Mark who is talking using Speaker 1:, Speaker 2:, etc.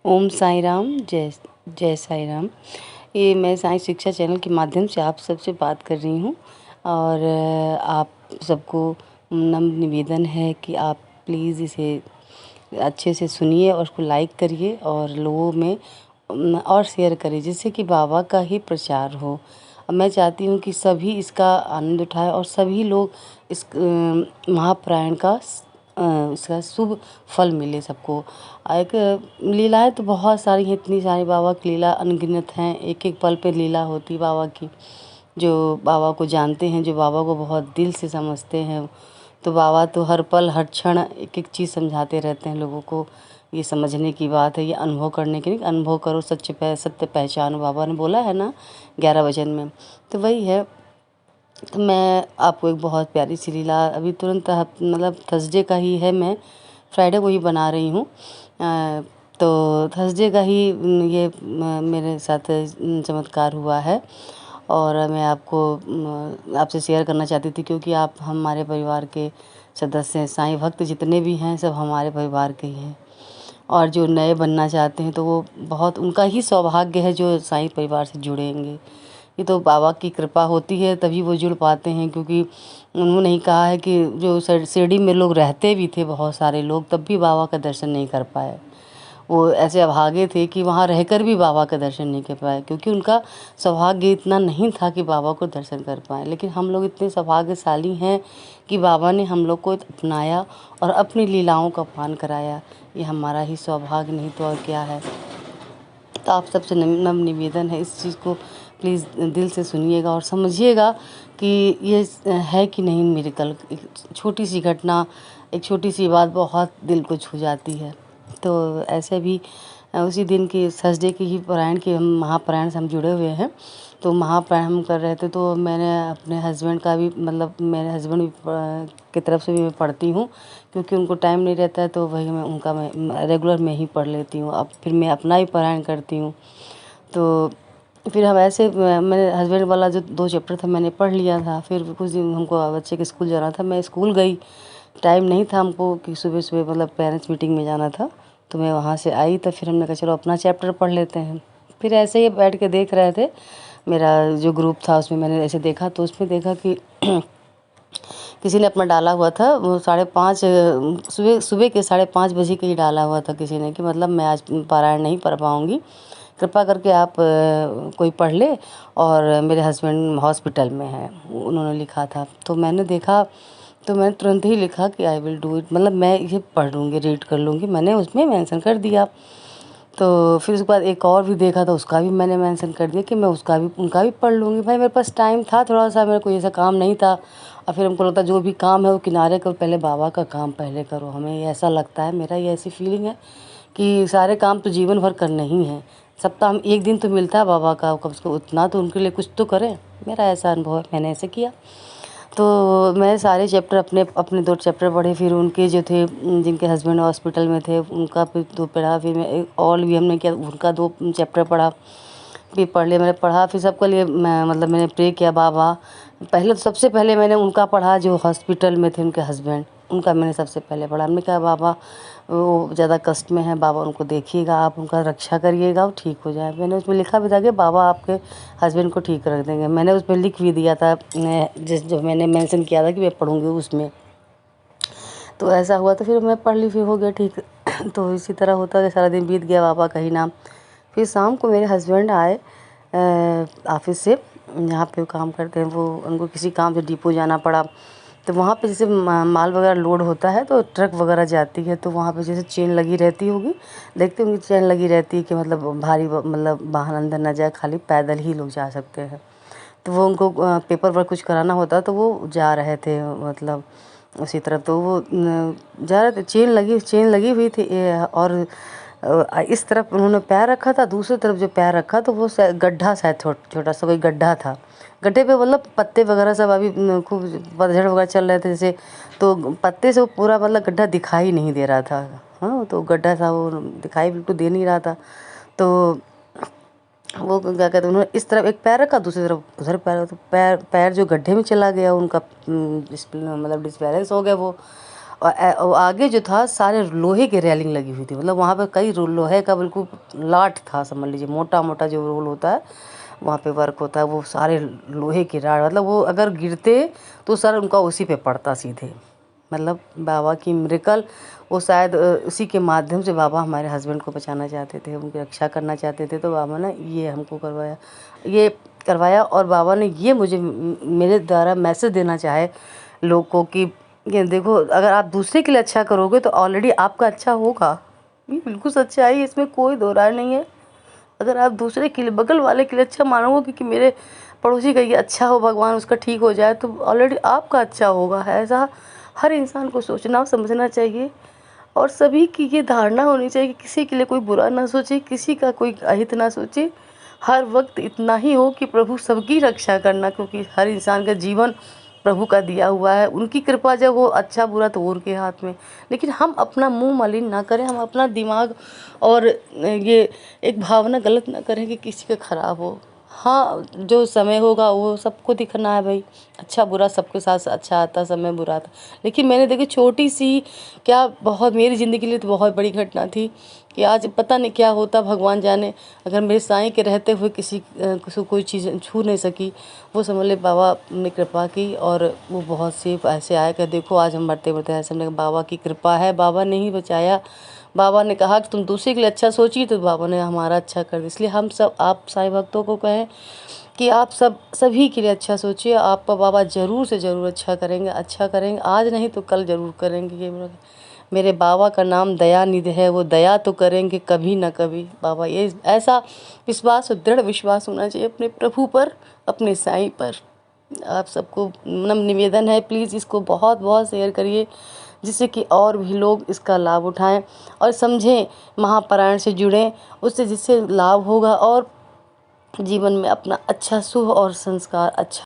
Speaker 1: ओम साई राम। जय जय साई राम। ये मैं साई शिक्षा चैनल के माध्यम से आप सबसे बात कर रही हूँ और आप सबको नम्र निवेदन है कि आप प्लीज़ इसे अच्छे से सुनिए और उसको लाइक करिए और लोगों में और शेयर करिए, जिससे कि बाबा का ही प्रचार हो। मैं चाहती हूँ कि सभी इसका आनंद उठाएं और सभी लोग इस महाप्राण का इसका शुभ फल मिले सबको। एक लीलाएँ तो बहुत सारी हैं, इतनी सारी बाबा की लीला अनगिनत हैं। एक एक पल पे लीला होती बाबा की। जो बाबा को जानते हैं, जो बाबा को बहुत दिल से समझते हैं, तो बाबा तो हर पल हर क्षण एक एक चीज़ समझाते रहते हैं लोगों को। ये समझने की बात है, ये अनुभव करने की नहीं। अनुभव करो सत्य पहचानो, बाबा ने बोला है ना 11 वचन में। तो वही है। तो मैं आपको एक बहुत प्यारी सी लीला अभी तुरंत मतलब थर्सडे का ही है, मैं फ्राइडे को ही बना रही हूँ। तो थर्सडे का ही ये मेरे साथ चमत्कार हुआ है और मैं आपको आपसे शेयर करना चाहती थी, क्योंकि आप हमारे परिवार के सदस्य हैं। साईं भक्त जितने भी हैं सब हमारे परिवार के ही हैं और जो नए बनना चाहते हैं तो वो बहुत उनका ही सौभाग्य है जो साईं परिवार से जुड़ेंगे। ये तो बाबा की कृपा होती है तभी वो जुड़ पाते हैं, क्योंकि उन्होंने ही कहा है कि जो शिरडी में लोग रहते भी थे बहुत सारे लोग, तब भी बाबा का दर्शन नहीं कर पाए। वो ऐसे अभागे थे कि वहाँ रहकर भी बाबा का दर्शन नहीं कर पाए, क्योंकि उनका सौभाग्य इतना नहीं था कि बाबा को दर्शन कर पाए। लेकिन हम लोग इतने सौभाग्यशाली हैं कि बाबा ने हम लोग को अपनाया और अपनी लीलाओं का पान कराया। ये हमारा ही सौभाग्य, नहीं तो और क्या है। तो आप सबसे नम्र निवेदन है, इस चीज़ को प्लीज़ दिल से सुनिएगा और समझिएगा कि ये है कि नहीं मिरेकल। एक छोटी सी घटना, एक छोटी सी बात बहुत दिल को छू जाती है। तो ऐसे भी उसी दिन की थर्सडे की ही पारायण की हम महापारायण से हम जुड़े हुए हैं। तो महापारायण हम कर रहे थे, तो मैंने अपने हस्बैंड का भी मतलब मेरे हस्बैंड भी की तरफ से भी मैं पढ़ती हूँ, क्योंकि उनको टाइम नहीं रहता है तो वही मैं रेगुलर में ही पढ़ लेती हूँ। अब फिर मैं अपना ही पारायण करती हूँ। तो फिर हम ऐसे मेरे हस्बैंड वाला जो 2 चैप्टर था मैंने पढ़ लिया था। फिर कुछ दिन हमको बच्चे के स्कूल जाना था, मैं स्कूल गई। टाइम नहीं था हमको कि सुबह मतलब पेरेंट्स मीटिंग में जाना था। तो मैं वहाँ से आई तो फिर हमने कहा चलो अपना चैप्टर पढ़ लेते हैं। फिर ऐसे ही बैठ के देख रहे थे, मेरा जो ग्रुप था उसमें मैंने ऐसे देखा, तो उसमें देखा कि किसी ने अपना डाला हुआ था वो 5:30 सुबह के 5:30 बजे के ही डाला हुआ था किसी ने कि मतलब मैं आज पारायण नहीं पढ़ पाऊँगी, कृपा करके आप कोई पढ़ ले और मेरे हस्बैंड हॉस्पिटल में हैं, उन्होंने लिखा था। तो मैंने देखा तो मैंने तुरंत ही लिखा कि आई विल डू इट, मतलब मैं ये पढ़ लूँगी, रीड कर लूँगी। मैंने उसमें मेंशन कर दिया। तो फिर उसके बाद एक और भी देखा तो उसका भी मैंने मेंशन कर दिया कि मैं उनका भी पढ़ लूँगी। भाई मेरे पास टाइम था थोड़ा सा, मेरे को ऐसा काम नहीं था। और फिर हमको लगता जो भी काम है वो किनारे करो, पहले बाबा का काम पहले करो। हमें ये ऐसा लगता है, मेरा ये ऐसी फीलिंग है कि सारे काम तो जीवन भर करने ही हैं। सप्ताह में 1 दिन तो मिलता है बाबा का, कम से कम उतना तो उनके लिए कुछ तो करें। मेरा ऐसा अनुभव है, मैंने ऐसे किया। तो मैं सारे चैप्टर अपने 2 चैप्टर पढ़े। फिर उनके जो थे जिनके हस्बैंड हॉस्पिटल में थे उनका फिर 2 पढ़ा। फिर मैं एक और भी हमने किया, उनका 2 चैप्टर पढ़ा। फिर पढ़ लिया, मैंने पढ़ा। फिर सबके लिए मैं मतलब मैंने प्रे किया बाबा। पहले तो सबसे पहले मैंने उनका पढ़ा जो हॉस्पिटल में थे, उनके हस्बैंड, उनका मैंने सबसे पहले पढ़ा। हमने कहा बाबा वो ज़्यादा कष्ट में है, बाबा उनको देखिएगा, आप उनका रक्षा करिएगा, वो ठीक हो जाए। मैंने उसमें लिखा भी था कि बाबा आपके हस्बैंड को ठीक रख देंगे। मैंने उसमें लिख भी दिया था जो मैंने मेंशन किया था कि मैं पढ़ूँगी उसमें। तो ऐसा हुआ तो फिर मैं पढ़ ली, फिर हो गया ठीक। तो इसी तरह होता है, सारा दिन बीत गया, बाबा का ही नाम। फिर शाम को मेरे हस्बैंड आए ऑफिस से, जहाँ पे वो काम करते हैं, वो उनको किसी काम से डिपो जाना पड़ा। तो वहाँ पे जैसे माल वगैरह लोड होता है तो ट्रक वगैरह जाती है, तो वहाँ पे जैसे चेन लगी रहती होगी, देखते होंगे चेन लगी रहती है कि मतलब भारी मतलब वाहन अंदर ना जाए, खाली पैदल ही लोग जा सकते हैं। तो वो उनको पेपर वर्क कुछ कराना होता तो वो जा रहे थे मतलब उसी तरफ। तो वो जा रहे थे, चेन लगी हुई थी और इस तरफ उन्होंने पैर रखा था, दूसरी तरफ जो पैर रखा तो वो गड्ढा शायद छोटा सा कोई गड्ढा था। गड्ढे पे मतलब पत्ते वगैरह सब अभी खूब पतझड़ वगैरह चल रहे थे जैसे, तो पत्ते से वो पूरा मतलब गड्ढा दिखाई नहीं दे रहा था। हाँ, तो गड्ढा था वो दिखाई बिल्कुल दे नहीं रहा था। तो वो क्या कहते हैं, उन्होंने इस तरफ एक पैर रखा, दूसरी तरफ उधर पैर, तो पैर जो गड्ढे में चला गया उनका मतलब डिसबैलेंस हो गया वो। और आगे जो था सारे लोहे की रेलिंग लगी हुई थी, मतलब वहाँ पे कई लोहे का बिल्कुल लाट था, समझ लीजिए मोटा मोटा जो रोल होता है वहाँ पे वर्क होता है, वो सारे लोहे की राड, मतलब वो अगर गिरते तो सर उनका उसी पे पड़ता सीधे। मतलब बाबा की मिरेकल, वो शायद उसी के माध्यम से बाबा हमारे हस्बैंड को बचाना चाहते थे, उनकी रक्षा करना चाहते थे, तो बाबा ने ये हमको करवाया और बाबा ने ये मुझे मेरे द्वारा मैसेज देना चाहे लोग को कि ये देखो, अगर आप दूसरे के लिए अच्छा करोगे तो ऑलरेडी आपका अच्छा होगा। ये बिल्कुल सच्चाई है, इसमें कोई दो राय नहीं है। अगर आप दूसरे के लिए, बगल वाले के लिए अच्छा मानोगे कि मेरे पड़ोसी का ये अच्छा हो, भगवान उसका ठीक हो जाए, तो ऑलरेडी आपका अच्छा होगा। ऐसा हर इंसान को सोचना समझना चाहिए और सभी की ये धारणा होनी चाहिए कि किसी के लिए कोई बुरा ना सोचे, किसी का कोई अहित ना सोचे। हर वक्त इतना ही हो कि प्रभु सबकी रक्षा करना, क्योंकि हर इंसान का जीवन प्रभु का दिया हुआ है, उनकी कृपा जब हो, अच्छा बुरा तो उनके हाथ में। लेकिन हम अपना मुंह मलिन ना करें, हम अपना दिमाग और ये एक भावना गलत ना करें कि किसी का खराब हो। हाँ, जो समय होगा वो सबको दिखना है भाई, अच्छा बुरा सबके साथ अच्छा आता समय, बुरा आता। लेकिन मैंने देखी छोटी सी, क्या बहुत मेरी ज़िंदगी के लिए तो बहुत बड़ी घटना थी कि आज पता नहीं क्या होता, भगवान जाने। अगर मेरे साईं के रहते हुए किसी को कोई चीज़ छू नहीं सकी, वो समझ ले बाबा ने कृपा की। और वो बहुत से ऐसे आए कि देखो आज हम मरते मरते ऐसे, हमने कहा बाबा की कृपा है, बाबा ने ही बचाया। बाबा ने कहा कि तुम दूसरे के लिए अच्छा सोची, तो बाबा ने हमारा अच्छा कर दिया। इसलिए हम सब आप साईं भक्तों को कहें कि आप सब सभी के लिए अच्छा सोचिए, आपका बाबा ज़रूर से ज़रूर अच्छा करेंगे, अच्छा करेंगे। आज नहीं तो कल ज़रूर करेंगे। ये मेरे बाबा का नाम दयानिधि है, वो दया तो करेंगे कभी ना कभी। बाबा ये ऐसा विश्वास, दृढ़ विश्वास होना चाहिए अपने प्रभु पर, अपने साईं पर। आप सबको नम्र निवेदन है, प्लीज़ इसको बहुत बहुत शेयर करिए, जिससे कि और भी लोग इसका लाभ उठाएं और समझें, महापारायण से जुड़ें, उससे जिससे लाभ होगा और जीवन में अपना अच्छा शुभ और संस्कार अच्छा